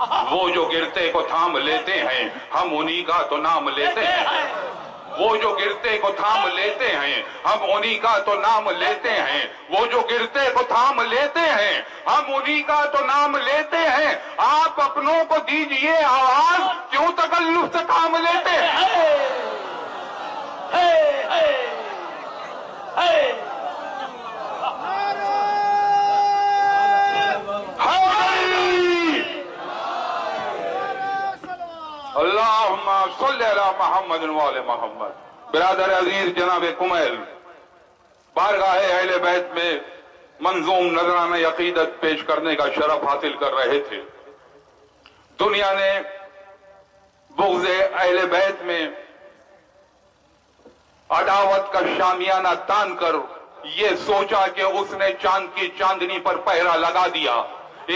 وہ جو گرتے کو تھام لیتے ہیں ہم انہی کا تو نام لیتے ہیں، وہ جو گرتے کو تھام لیتے ہیں ہم انہی کا تو نام لیتے ہیں، وہ جو گرتے کو تھام لیتے ہیں ہم انہی کا تو نام لیتے ہیں۔ آپ اپنوں کو دیجئے آواز، کیوں تکلف سے کام لیتے ہیں؟ اللہم صلی علی محمد وعلی محمد۔ برادر عزیز جناب کمیل بارگاہ اہل بیت میں منظوم نذرانہ عقیدت پیش کرنے کا شرف حاصل کر رہے تھے۔ دنیا نے بغض اہل بیت میں عداوت کا شامیانہ تان کر یہ سوچا کہ اس نے چاند کی چاندنی پر پہرا لگا دیا۔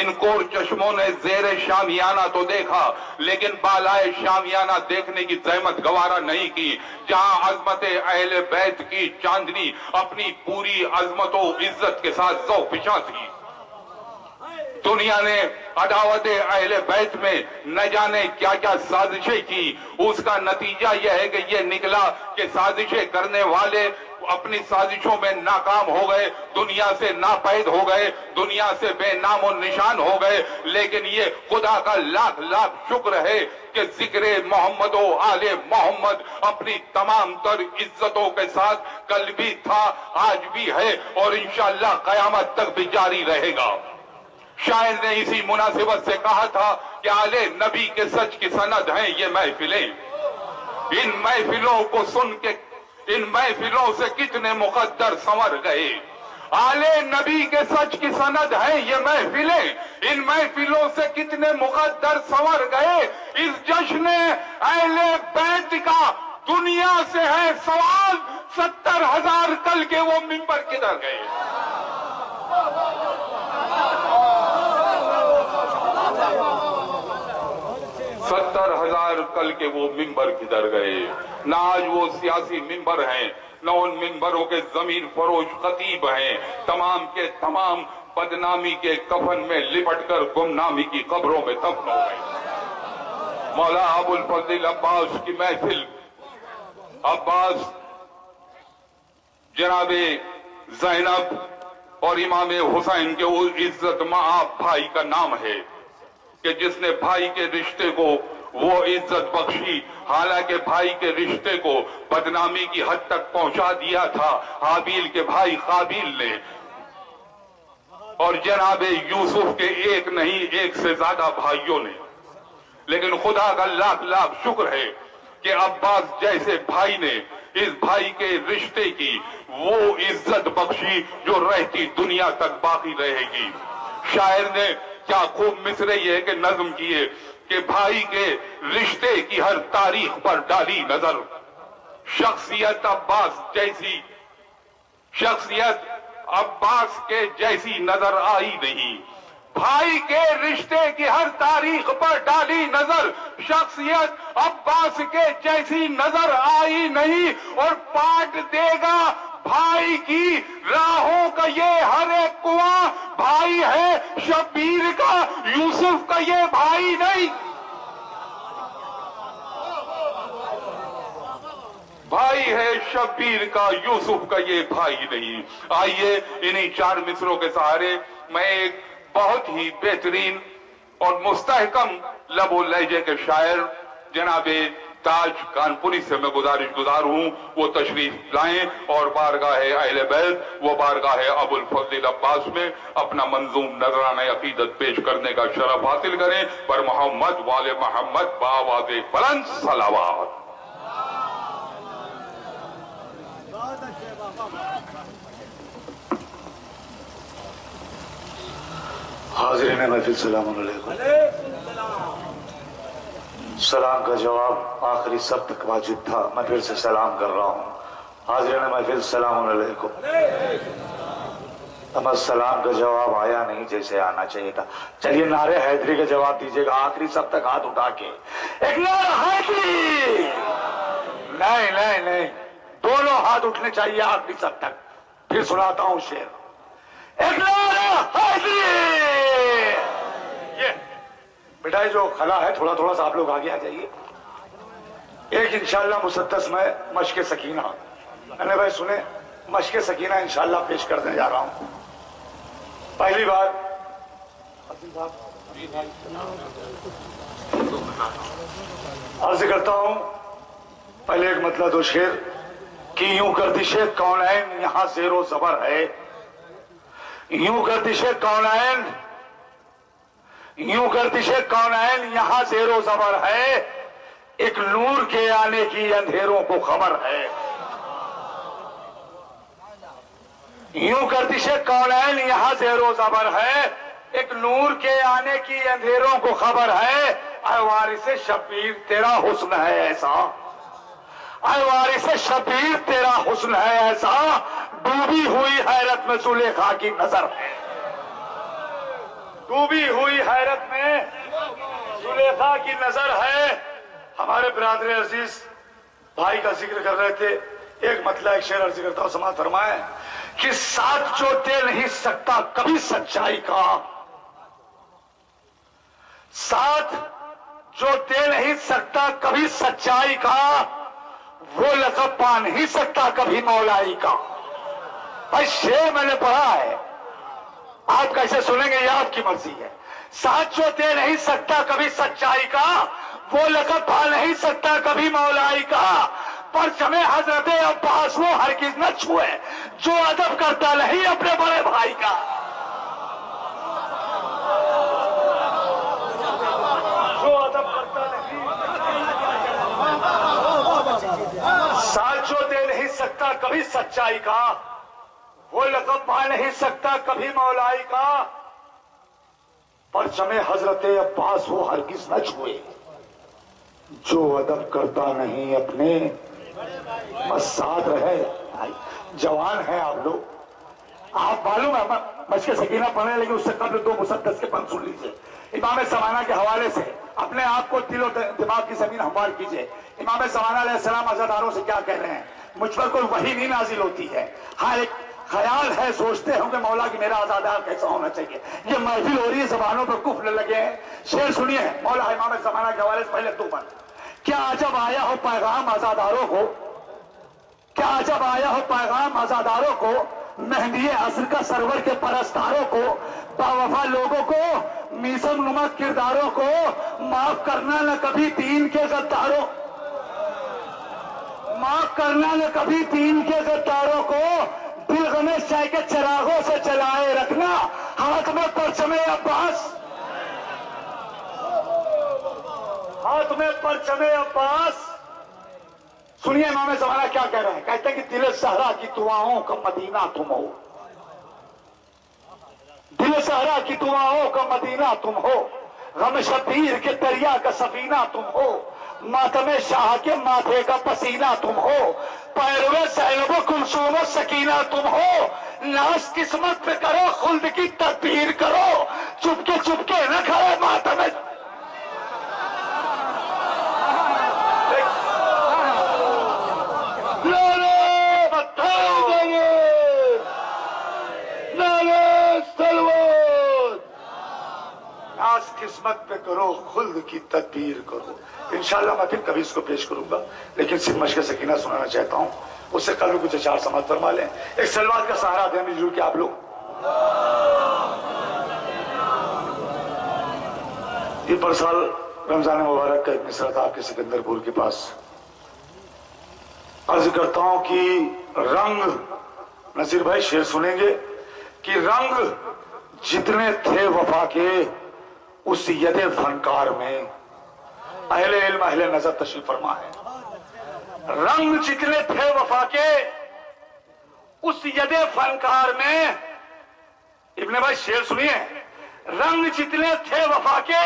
ان کور چشموں نے زیر شامیانہ تو دیکھا لیکن بالائے شامیانہ دیکھنے کی زحمت گوارا نہیں کی، جہاں عظمت اہل بیت کی چاندنی اپنی پوری عظمت و عزت کے ساتھ ذو فشاں تھی۔ دنیا نے عداوت اہل بیت میں نہ جانے کیا کیا سازشیں کی، اس کا نتیجہ یہ ہے کہ یہ نکلا کہ سازشیں کرنے والے اپنی سازشوں میں ناکام ہو گئے، دنیا سے ناپید ہو گئے، دنیا سے بے نام و نشان ہو گئے۔ لیکن یہ خدا کا لاکھ لاکھ شکر ہے کہ ذکر محمد و آل محمد اپنی تمام تر عزتوں کے ساتھ کل بھی تھا، آج بھی ہے اور انشاءاللہ قیامت تک بھی جاری رہے گا۔ شاعر نے اسی مناسبت سے کہا تھا کہ آل نبی کے سچ کی سند ہیں یہ محفلیں، ان محفلوں کو سن کے ان محفلوں سے کتنے مقدر سنور گئے۔ آل نبی کے سچ کی سند ہیں یہ محفلیں، ان محفلوں سے کتنے مقدر سنور گئے۔ اس جشن اہل بیت کا دنیا سے ہے سوال، 70,000 کل کے وہ منبر کدھر گئے؟ 70,000 کل کے وہ منبر کدھر گئے؟ نہ آج وہ سیاسی منبر ہیں، نہ ان منبروں کے زمین فروش خطیب ہیں، تمام کے تمام بدنامی کے کفن میں لپٹ کر گمنامی کی قبروں میں دفن ہو گئے۔ مولا ابو الفضل عباس کی محفل، عباس جناب زینب اور امام حسین کے وہ عزت مآب بھائی کا نام ہے کہ جس نے بھائی کے رشتے کو وہ عزت بخشی، حالانکہ بھائی کے رشتے کو بدنامی کی حد تک پہنچا دیا تھا حابیل کے بھائی قابیل نے، اور جناب یوسف کے ایک نہیں ایک سے زیادہ بھائیوں نے۔ لیکن خدا کا لاکھ لاکھ شکر ہے کہ عباس جیسے بھائی نے اس بھائی کے رشتے کی وہ عزت بخشی جو رہتی دنیا تک باقی رہے گی۔ شاعر نے کیا خوب مصرعے یہ کہ نظم کیے کہ بھائی کے رشتے کی ہر تاریخ پر ڈالی نظر، شخصیت عباس کے جیسی نظر آئی نہیں۔ بھائی کے رشتے کی ہر تاریخ پر ڈالی نظر، شخصیت عباس کے جیسی نظر آئی نہیں، اور پاٹ دے گا بھائی کی راہوں کا یہ ہر ایک کنواں، بھائی ہے شبیر کا یوسف کا یہ بھائی نہیں۔ بھائی ہے شبیر کا یوسف کا یہ بھائی نہیں۔ آئیے انہی چار مصروں کے سہارے میں ایک بہت ہی بہترین اور مستحکم لب و لہجے کے شاعر جناب تاج کانپوری سے میں گزار ہوں وہ تشریف لائیں اور بارگاہ اہل بیت و بارگاہ ابو الفضل عباس میں اپنا منظوم نذرانہ عقیدت پیش کرنے کا شرف حاصل کریں۔ پر محمد وال محمد بآواز بلند صلوات۔ حاضرین محفل سلام علیکم۔ سلام کا جواب آخری سب تک واجب تھا، میں پھر سے سلام کر رہا ہوں۔ حاضرین محفل سلام علیکم۔ اما سلام کا جواب آیا نہیں جیسے آنا چاہیے تھا۔ چلیے نعرہ حیدری کا جواب دیجئے گا آخری سب تک ہاتھ اٹھا کے، ایک نعرہ حیدری۔ نہیں دونوں ہاتھ اٹھنے چاہیے آخری سب تک۔ پھر سناتا ہوں شعر، ایک نعرہ حیدری۔ بیٹا جو خلا ہے تھوڑا تھوڑا سا آپ لوگ آگے آ جائیے. ایک انشاءاللہ مسدس میں مشق سکینہ میں بھائی سنیں مشق سکینہ انشاءاللہ پیش کرنے جا رہا ہوں. پہلی بار عرض کرتا ہوں پہلے ایک مطلب دو شعر کہ یوں گردش کونین یہاں زیر و زبر ہے. یوں گردش کونین یوں گردش کونین یہاں زیر و زبر ہے. ایک نور کے آنے کی اندھیروں کو خبر ہے. یوں گردش کونین یہاں زیر و زبر ہے. ایک نور کے آنے کی اندھیروں کو خبر ہے. اے وارث شبیر تیرا حسن ہے ایسا. اے وارث شبیر تیرا حسن ہے ایسا. ڈوبی ہوئی حیرت میں زلیخا کی نظر ہے. ڈوبی ہوئی حیرت میں زلیخا کی نظر ہے. ہمارے برادر عزیز بھائی کا ذکر کر رہے تھے. ایک مطلب ایک شعر عرض کرتا ہوں سماعت فرمائیں کہ ساتھ جو دے نہیں سکتا کبھی سچائی کا. ساتھ جو دے نہیں سکتا کبھی سچائی کا. وہ لقب پا نہیں سکتا کبھی مولائی کا. بھائی شعر میں نے پڑھا ہے آپ کیسے سنیں گے یہ آپ کی مرضی ہے. ساتھ جو دے نہیں سکتا کبھی سچائی کا. وہ لقب پا نہیں سکتا کبھی مولائی کا. پرچم حضرت عباس وہ ہرگز نہ چھوئے جو ادب کرتا نہیں اپنے بڑے بھائی کا. جو ادب کرتا نہیں. ساتھ جو دے نہیں سکتا کبھی سچائی کا. وہ لقب پا نہیں سکتا کبھی مولائی کا. پرچم حضرت عباس وہ ہرگز نہ چھوئے جو ادب کرتا نہیں اپنے. بس ساتھ رہے. جوان ہیں آپ لوگ. آپ معلوم ہے مشق سکینہ پڑھنے لیکن اس سے قبل دو مسدس کے پن سن لیجئے. امام زمانہ کے حوالے سے اپنے آپ کو دل و دماغ کی زمین ہموار کیجئے. امام زمانہ علیہ السلام عزاداروں سے کیا کہہ رہے ہیں. مجھ پر کوئی وحی نہیں نازل ہوتی ہے. ہاں ایک خیال ہے سوچتے ہوں کہ مولا کی میرا عزادار کیسا ہونا چاہیے. یہ محفل ہو رہی ہے زبانوں پر کفر لگے ہیں. شعر سنیے مولا امام زمانہ کے حوالے سے پہلے دو بند. کیا عجب آیا ہو پیغام عزاداروں کو. کیا عجب آیا ہو پیغام عزاداروں کو. مہندی عصر کا سرور کے پرستاروں کو. باوفا لوگوں کو میسم نما کرداروں کو. معاف کرنا نہ کبھی دین کے غداروں. معاف کرنا نہ کبھی دین کے غداروں کو. دل غمے شاہ کے چراغوں سے جلائے رکھنا ہاتھ میں پرچم عباس. ہاتھ میں پرچم عباس. سنیے امام زمانہ کیا کہہ رہے ہیں. کہتے ہیں کہ دل صحرا کی دعاؤں کا مدینہ تم ہو. دل صحرا کی دعاؤں کا مدینہ تم ہو. غم شبیر کے دریا کا سفینہ تم ہو. ماتم شاہ کے ماتھے کا پسینہ تم ہو. پیروے زینب و کلثوم و سکینہ تم ہو. ناز قسمت پہ کرو خلد کی تدبیر کرو. چپکے چپکے نہ کھڑے ماتم. قسمت پہ کرو خلد کی تدبیر کرو. انشاءاللہ میں پھر کبھی اس کو پیش کروں گا لیکن صرف مشق سکینہ سنانا چاہتا ہوں. اس سے قلب کچھ اشعار سماعت فرما لیں. ایک سلوات کا سہارا دیں مل جل کے آپ لوگ. یہ پر سال رمضان مبارک کا ایک مصرع تھا آپ کے سکندر پور کے پاس. عرض کرتا ہوں کہ رنگ نصیر بھائی شعر سنیں گے کہ رنگ جتنے تھے وفا کے اس ید فنکار میں. اہل علم اہل نظر تشریف فرما ہے. رنگ جتنے تھے وفا کے اس ید فنکار میں. ابن بھائی شعر سنیے. رنگ جتنے تھے وفا کے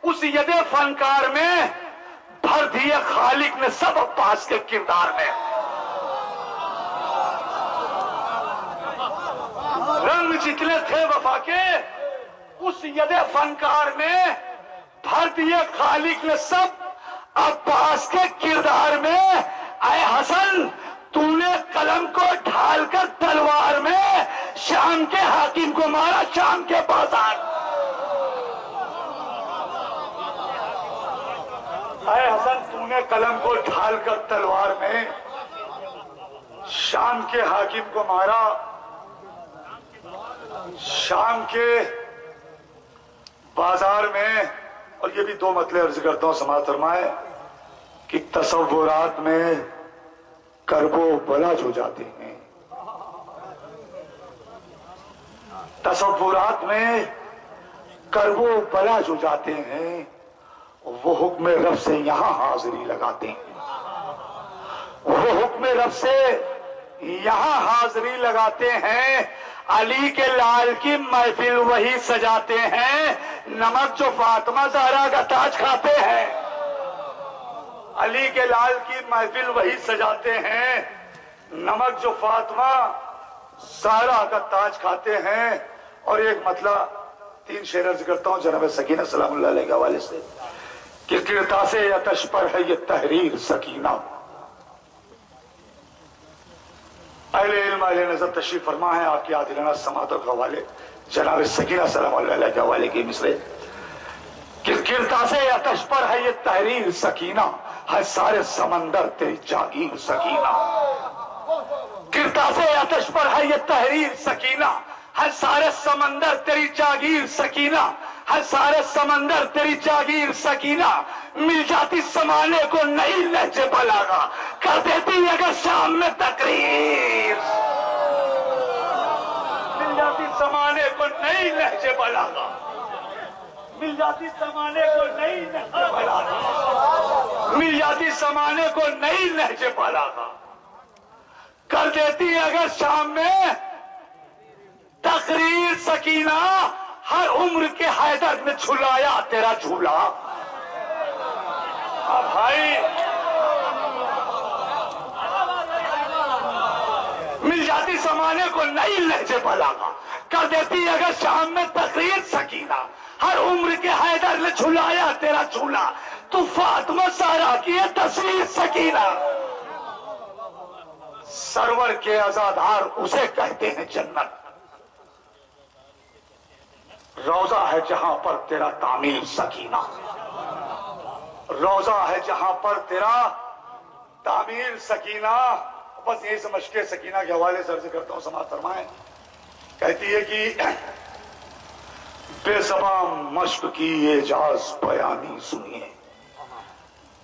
اس ید فنکار میں بھر دیے خالق نے سب عباس کے کردار میں. رنگ جتنے تھے وفا کے اس ید فنکار میں بھر دیے خالق نے سب عباس کے کردار میں. اے حسن تو نے قلم کو ڈھال کر تلوار میں شام کے حاکم کو مارا شام کے بازار. حسن تو نے قلم کو ڈھال کر تلوار میں شام کے حاکم کو مارا، شام کے بازار میں. اور یہ بھی دو مطلب عرض کرتا ہوں، سماعت فرمائے کہ تصورات میں کرب و بلاج ہو جاتے ہیں. تصورات میں کرب و بلاج ہو جاتے ہیں. وہ حکم رب سے یہاں حاضری لگاتے ہیں، وہ حکم رب سے یہاں حاضری لگاتے ہیں. علی کے لال کی محفل وہی سجاتے ہیں، نمک جو فاطمہ زہرا کا تاج کھاتے ہیں. علی کے لال کی محفل وہی سجاتے ہیں، نمک جو فاطمہ زہرا کا تاج کھاتے ہیں. اور ایک مطلب 3 شعر عرض کرتا ہوں جناب سکینہ سلام اللہ علیہ کے حوالے سے کہ کرتاس آتش پر ہے یہ تحریر سکینہ. اہل علم اہل نظر تشریف فرما ہے آپ کی عادلانہ سماعتوں کے حوالے جناب سکینہ سلام اللہ علیہ کے حوالے کے مصرے کہ کرتاس آتش پر ہے یہ تحریر سکینہ، ہے سارے سمندر تیری جاگیر سکینہ. کرتاس آتش پر ہے یہ تحریر سکینہ، ہے سارے سمندر تیری جاگیر سکینہ، ہے سارے سمندر تیری جاگیر سکینہ. مل جاتی زمانے کو نئی لہجے بلاغا، کر دیتی اگر شام میں تقریر. مل جاتی زمانے کو نئی لہجے بلاغا، مل جاتی زمانے کو نئی لہجے بلاغا، مل جاتی زمانے کو نئی لہجے بلاغا، کر دیتی اگر شام میں تقریر سکینہ. ہر عمر کے حیدر میں جھلایا تیرا جھولا. بھائی مل جاتی زمانے کو نئی لہجے بلاغا، کر دیتی اگر شام میں تقریر سکینہ. ہر عمر کے حیدر میں جھلایا تیرا جھولا، تو فاطمہ زہرا کی ہے تصویر سکینہ. سرور کے عزادار اسے کہتے ہیں جنت، روضہ ہے جہاں پر تیرا تعمیر سکینہ. روضہ ہے جہاں پر تیرا تعمیر سکینہ. بس یہی سمجھ کے سکینہ کے حوالے سے عرض کرتا ہوں سماعت فرمائیں. کہتی ہے کہ بے زبان مشق کی اعجاز بیانی سنیے.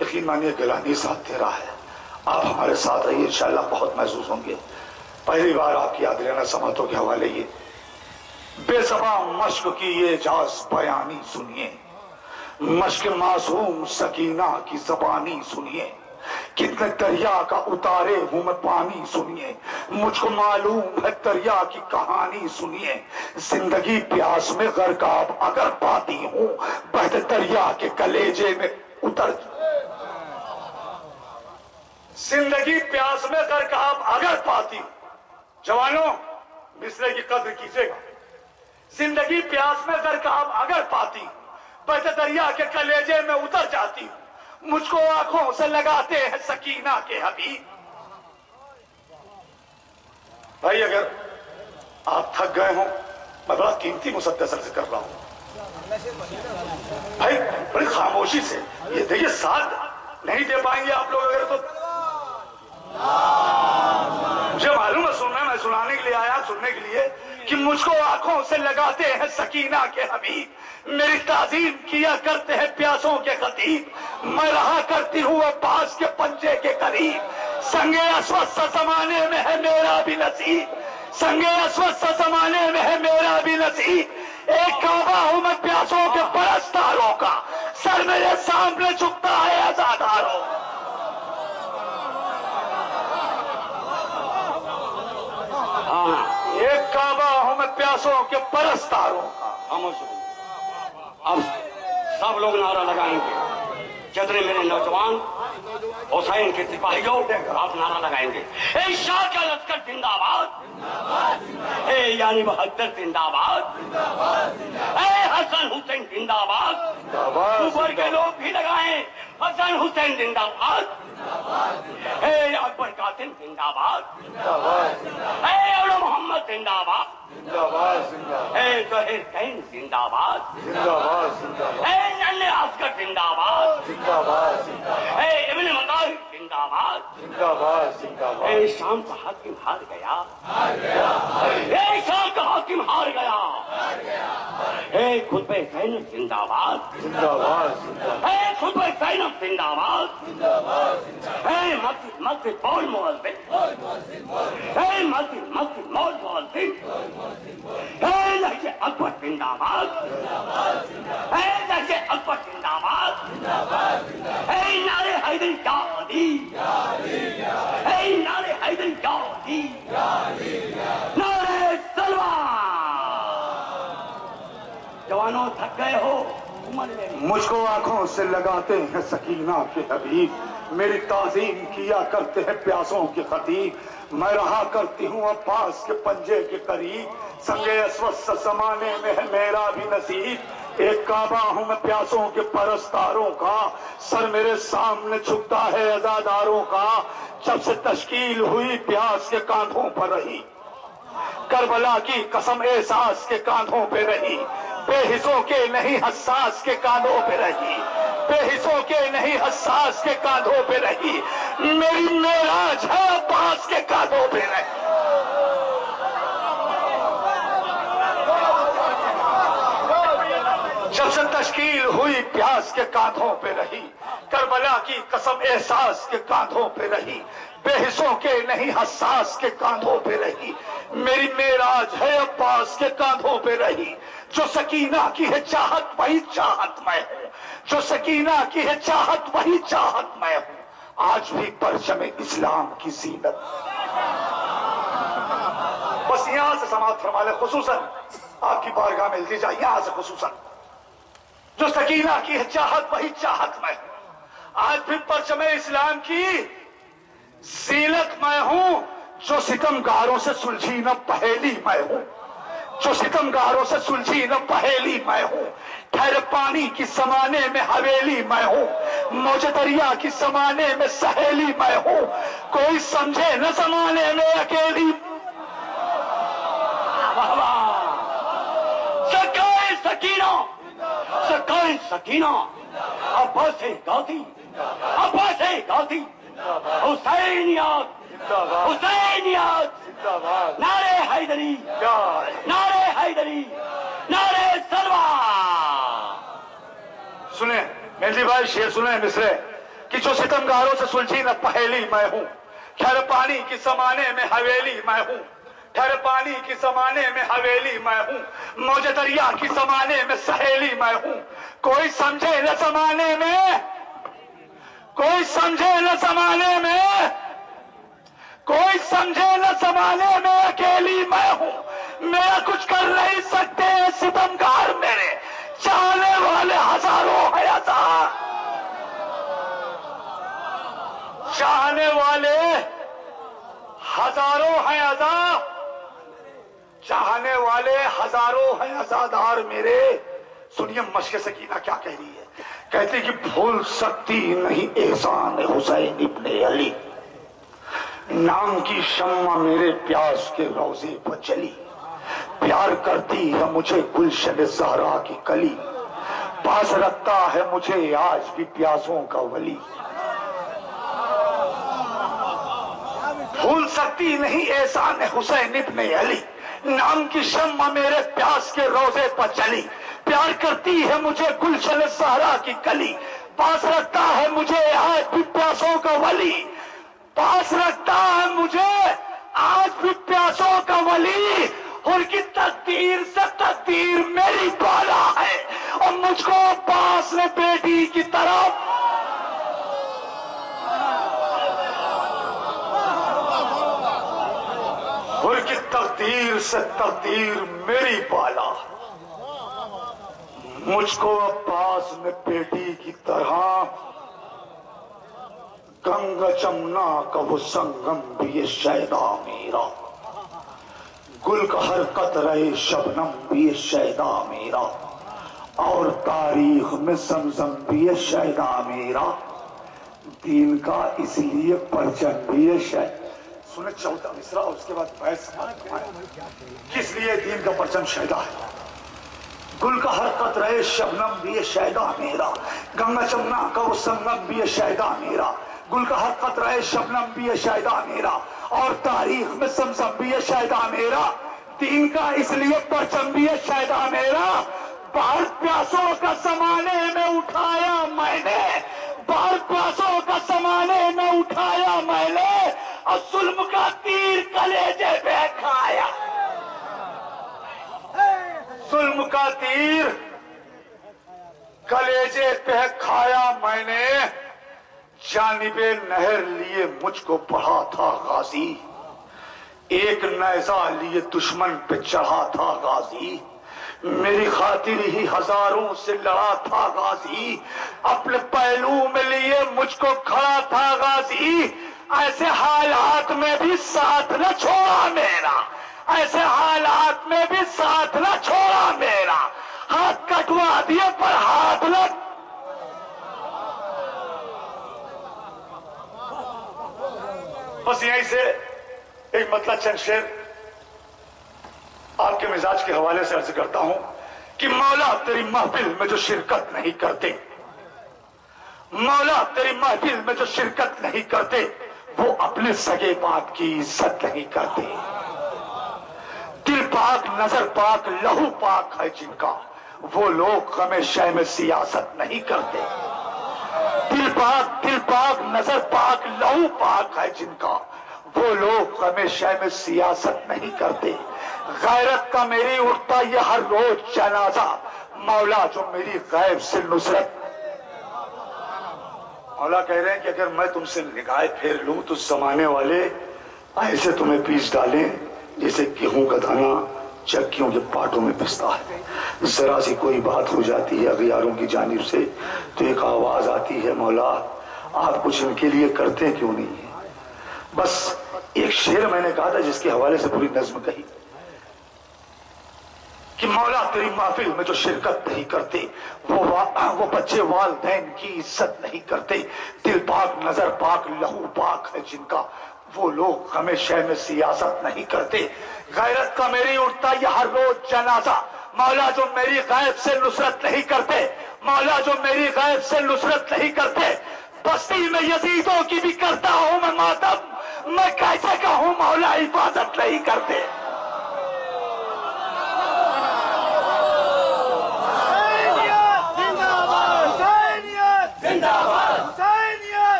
یقین مانیے گیلانی ساتھ تیرا ہے. آپ ہمارے ساتھ رہیے، انشاءاللہ بہت محسوس ہوں گے. پہلی بار آپ کی عادلانہ سماعتوں کے حوالے یہ بے زبان مشق کی اعجاز بیانی سنیے. مشق معصوم سکینہ کی زبانی سنیے. کتنے دریا کا اتارے ہوں میں پانی سنیے. مجھ کو معلوم ہے دریا کی کہانی سنیے. زندگی پیاس میں غرقاب اگر پاتی ہوں، بہتے دریا کے کلیجے میں اتر. زندگی پیاس میں غرقاب اگر پاتی ہوں. جوانوں مصرے کی قدر کیجیے گا. زندگی پیاس میں غرقاب اگر پاتی ہوں، بہتے دریا کے کلیجے میں اتر جاتی ہوں. مجھ کو آنکھوں سے لگاتے ہیں سکینہ کے حبیب. بھائی اگر آپ تھک گئے ہوں، میں بڑا قیمتی مسدس سے کر رہا ہوں. بھائی بڑی خاموشی سے یہ دیکھیے، ساتھ نہیں دے پائیں گے آپ لوگ اگر تو مجھے معلوم ہے سننا، میں سنانے کے لیے آیا، سننے کے لیے کہ مجھ کو آنکھوں سے لگاتے ہیں سکینہ کے حبیب. میری تعظیم کیا کرتے ہیں پیاسوں کے خطیب. میں رہا کرتی ہوں عباس کے پنجے کے قریب. سنگ اسود زمانے میں ہے میرا بھی نصیب، سنگ اسود زمانے میں ہے میرا بھی نصیب. ایک کعبہ ہوں میں پیاسوں کے پرستاروں کا، سر میرے سامنے جھکتا ہے عزاداروں. ایک کعبہ ہوں میں پیاسوں کے پرستاروں کا. اب سب لوگ نعرہ لگائیں گے. جتنے میرے نوجوان حسین کے سپاہیوں آپ نعرہ لگائیں گے. اے شاہ کا لشکر زندہ باد، اے یعنی بہادر زندہ باد، اے حسن حسین زندہ باد. اوپر کے لوگ بھی لگائیں حسن حسین زندہ باد، اے اکبر قاسم زندہ باد، اے اولا محمد زندہ باد، اے ظہیر کین زندہ باد، اے ننھے عسکر زندہ باد، زندہ باد زندہ باد. اے شام کا حاکم ہار گیا. اے شام کا حاکم ہار گیا. اے خطبہ زینب زندہ باد. زندہ باد زندہ باد. اے خطبہ زینب زندہ باد. اے مسجد بول مؤذن. اے مسجد مول مؤذن. اے لہجہ اکبر زندہ باد. اے لہجہ اکبر زندہ باد. اے نعرے حیدری یا علی. اے نعرے حیدری یا علی. نعرے سلوان. جوانوں تھک گئے ہو. مجھ کو آنکھوں سے لگاتے ہیں سکینہ کے حبیب, میری تعظیم کیا کرتے ہیں پیاسوں کے خطیب. میں رہا کرتی ہوں عباس کے پنجے کے قریب, سنگے اسود سے زمانے میں ہے میرا بھی نصیب. ایک کعبہ ہوں میں پیاسوں کے پرستاروں کا, سر میرے سامنے جھکتا ہے عزاداروں کا. جب سے تشکیل ہوئی پیاس کے کاندھوں پر رہی, کربلا کی قسم احساس کے کاندھوں پہ رہی. بے حصوں کے نہیں حساس کے کاندھوں پہ رہی. بے حصوں کے نہیں حساس کے کاندھوں پہ رہی. میری معراج ہے عباس کے کاندھوں پہ رہی. جب سے تشکیل ہوئی پیاس کے کاندھوں پہ رہی, کربلا کی قسم احساس کے کاندھوں پہ رہی. بے حصوں کے نہیں حساس کے کاندھوں پہ رہی. میری معراج ہے عباس کے کاندھوں پہ رہی. جو سکینہ کی ہے چاہت وہی چاہت میں ہوں. جو سکینہ کی ہے چاہت وہی چاہت میں ہوں. آج بھی پرچم اسلام کی زینت. بس یہاں سے سماعت فرما لے, خصوصاً آپ کی بارگاہ میں التجا, یہاں سے خصوصاً جو سکینہ کی ہے چاہت وہی چاہت میں ہوں. آج بھی پرچم اسلام کی زینت میں ہوں. جو ستمگاروں سے سلجھی نہ پہیلی میں ہوں. جو ستمگاروں سے سلجھی نہ پہیلی میں ہوں. ٹھہر پانی کی سمانے میں حویلی میں ہوں. موج دریا کی سمانے میں سہیلی میں ہوں. کوئی سمجھے نہ زمانے میں اکیلی. سرکار سکینہ, سرکار سکینہ. عباس گاتی, عباس گاتی. حسینیات, حسینیات. نعرے حیدری, نعرے حیدری, نعرے سلوان. سنیں مہندی بھائی, شعر سنیں مصرے کہ جو ستمگاروں سے سلجھی نہ پہیلی میں ہوں. ٹھہر پانی کی زمانے میں حویلی میں ہوں. ٹھہر پانی کی زمانے میں حویلی میں ہوں. موج دریا کی زمانے میں سہیلی میں ہوں. کوئی سمجھے نہ زمانے میں, کوئی سمجھے نہ زمانے میں, کوئی سمجھے نہ زمانے میں اکیلی میں ہوں. میرا کچھ کر نہیں سکتے ستمگار میرے, چاہنے والے ہزاروں ہیں ہزار. چاہنے والے ہزاروں ہیں ہزار, چاہنے والے ہزاروں ہیں عزادار میرے. سنیے مشق سکینہ کیا کہہ رہی ہے. کہتی کہ بھول سکتی نہیں احسان حسین ابن علی. نام کی شمع میرے پیاس کے روزے پر چلی. پیار کرتی ہے مجھے گلشن زہرا کی کلی. پاس رکھتا ہے مجھے آج بھی پیاسوں کا ولی. بھول سکتی نہیں احسان حسین ابن علی. نام کی شمع میرے پیاس کے روزے پر چلی. پیار کرتی ہے مجھے گلشن زہرا کی کلی. پاس رکھتا ہے مجھے آج بھی پیاسوں کا ولی. پاس رکھتا ہے مجھے آج بھی پیاسوں کا ولی. ان کی تقدیر سے تقدیر میری بالا ہے, اور مجھ کو پاس نے بیٹی کی طرف. ان کی تقدیر سے تقدیر میری بالا, مجھ کو عباس نے بیٹی کی طرح. گنگا جمنا کا وہ سنگم بھی یہ شیدا میرا. گل کا ہر قطرے شبنم بھی یہ شیدا میرا. اور تاریخ میں زمزم بھی یہ شیدا میرا. دین کا اس لیے پرچم بھی یہ شیدا. سنیں 14 مصرع اور اس کے بعد بحث کس لیے دین کا پرچم شیدا ہے. گل کا ہر قطرے شبنم بھی یہ شیدا میرا. گنگا جمنا کا وہ سنگم بھی یہ شیدا میرا. گل کا ہر قطرہ شبنم بھی ہے شاہدہ میرا، اور تاریخ میں زمزم بھی ہے شاہدہ میرا، دین کا اس لیے پرچم بھی ہے شاہدہ میرا، باہر پیاسوں کا زمانے میں اٹھایا میں نے، باہر پیاسوں کا زمانے میں اٹھایا میں نے، اور ظلم کا تیر کلیجے پہ کھایا، ظلم کا تیر کلیجے پہ کھایا میں نے، جانب نہر لیے مجھ کو پڑھا تھا غازی، ایک نیزہ لیے دشمن پہ چڑھا تھا غازی، میری خاطر ہی ہزاروں سے لڑا تھا غازی، اپنے پہلو میں لیے مجھ کو کھڑا تھا غازی، ایسے حالات میں بھی ساتھ نہ چھوڑا میرا، ایسے حالات میں بھی ساتھ نہ چھوڑا میرا، ہاتھ کٹوا دیے پر ہاتھ نہ، بس یہیں سے ایک مطلب چند شعر آپ کے مزاج کے حوالے سے عرض کرتا ہوں کہ مولا تیری محفل میں جو شرکت نہیں کرتے، مولا تیری محفل میں جو شرکت نہیں کرتے، وہ اپنے سگے باپ کی عزت نہیں کرتے، دل پاک نظر پاک لہو پاک ہے جن کا، وہ لوگ غم شے میں سیاست نہیں کرتے، دل پاک نظر پاک لہو پاک ہے جن کا، وہ لوگ غم شے میں سیاست نہیں کرتے، غیرت کا میری اٹھتا یہ ہر روز جنازہ، مولا جو میری غیب سے نصرت، مولا کہہ رہے ہیں کہ اگر میں تم سے نگاہ پھیر لوں تو زمانے والے ایسے تمہیں پیس ڈالیں جیسے گیہوں کا دانہ چکیوں کے پاٹوں میں پستا ہے، ذرا سی کوئی بات ہو جاتی ہے اغیاروں کی جانب سے تو ایک آواز آتی ہے، مولا آپ کچھ ان کے لیے کرتے کیوں نہیں ہیں؟ بس ایک شعر میں نے کہا تھا جس کے حوالے سے پوری نظم کہی کہ مولا تیری محفل میں جو شرکت نہیں کرتے، وہ بچے والدین کی عزت نہیں کرتے، دل پاک نظر پاک لہو پاک ہے جن کا، وہ لوگ غم شے میں سیاست نہیں کرتے، غیرت کا میری اٹھتا یہ ہر روز جنازہ، مولا جو میری غیب سے نصرت نہیں کرتے، مولا جو میری غیب سے نصرت نہیں کرتے، بستی میں یزیدوں کی بھی کرتا ہوں میں ماتم، میں کیسے کہوں مولا حفاظت نہیں کرتے،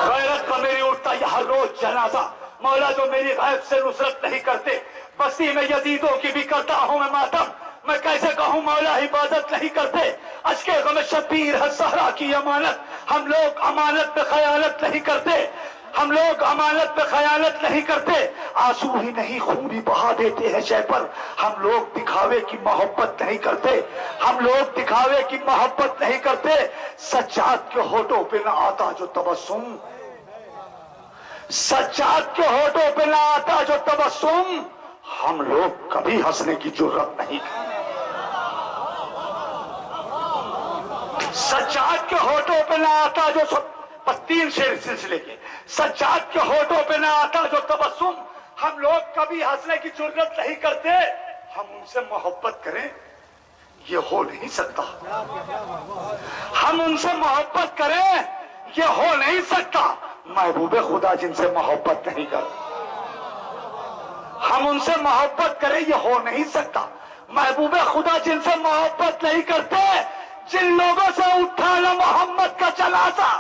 غیرت کا میری اٹھتا یہ ہر روز جنازہ، مولا جو میری غیب سے نصرت نہیں کرتے، بستی میں یزیدوں کی بھی کرتا ہوں میں ماتم، میں کیسے کہوں مولا حفاظت نہیں کرتے، اشک غم شبیر ہے زہرا کی امانت، ہم لوگ امانت پہ خیانت نہیں کرتے، ہم لوگ امانت پہ خیانت نہیں کرتے، آنسو ہی نہیں خون بھی بہا دیتے ہیں شے پر، ہم لوگ دکھاوے کی محبت نہیں کرتے، ہم لوگ دکھاوے کی محبت نہیں کرتے، سجاد کے ہونٹوں پہ نہ آتا جو تبسم، سجاد کے ہونٹوں پہ نہ آتا جو تبسم، ہم لوگ کبھی ہنسنے کی جرت نہیں کرتے، سجاد کے ہونٹوں پہ نہ آتا جو بس تین شعر سلسلے کے، سجاد کے ہونٹوں پہ نہ آتا جو تبسم، ہم لوگ کبھی ہنسنے کی جرت نہیں کرتے، ہم ان سے محبت کریں یہ ہو نہیں سکتا، ہم ان سے محبت کریں یہ ہو نہیں سکتا، محبوب خدا جن سے محبت نہیں کرتے، ہم ان سے محبت کریں یہ ہو نہیں سکتا، محبوب خدا جن سے محبت نہیں کرتے، جن لوگوں سے اٹھانا محمد کا جنازہ،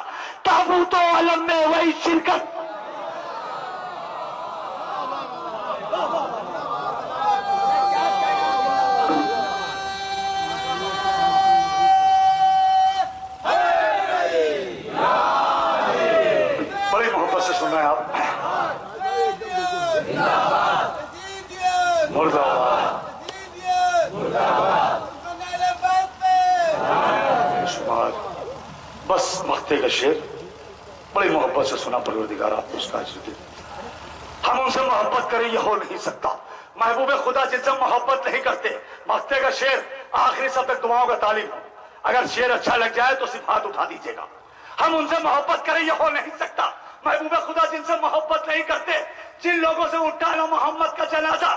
تابوت و علم میں وہی شرکت، بڑی محبت سے سن رہے ہیں آپ، مرد آباد بس مختے کا شعر بڑی محبت سے سنا، پروردگار آپ کو اس کا اجر دے، ہم ان سے محبت کریں یہ ہو نہیں سکتا، محبوب خدا جن سے محبت نہیں کرتے، مختے کا شعر آخری سب تک دعاؤں کا تعلیم ہو، اگر شعر اچھا لگ جائے تو صرف ہاتھ اٹھا دیجیے گا، ہم ان سے محبت کریں یہ ہو نہیں سکتا، محبوب خدا جن سے محبت نہیں کرتے، جن لوگوں سے اٹھانا محمد کا جنازہ،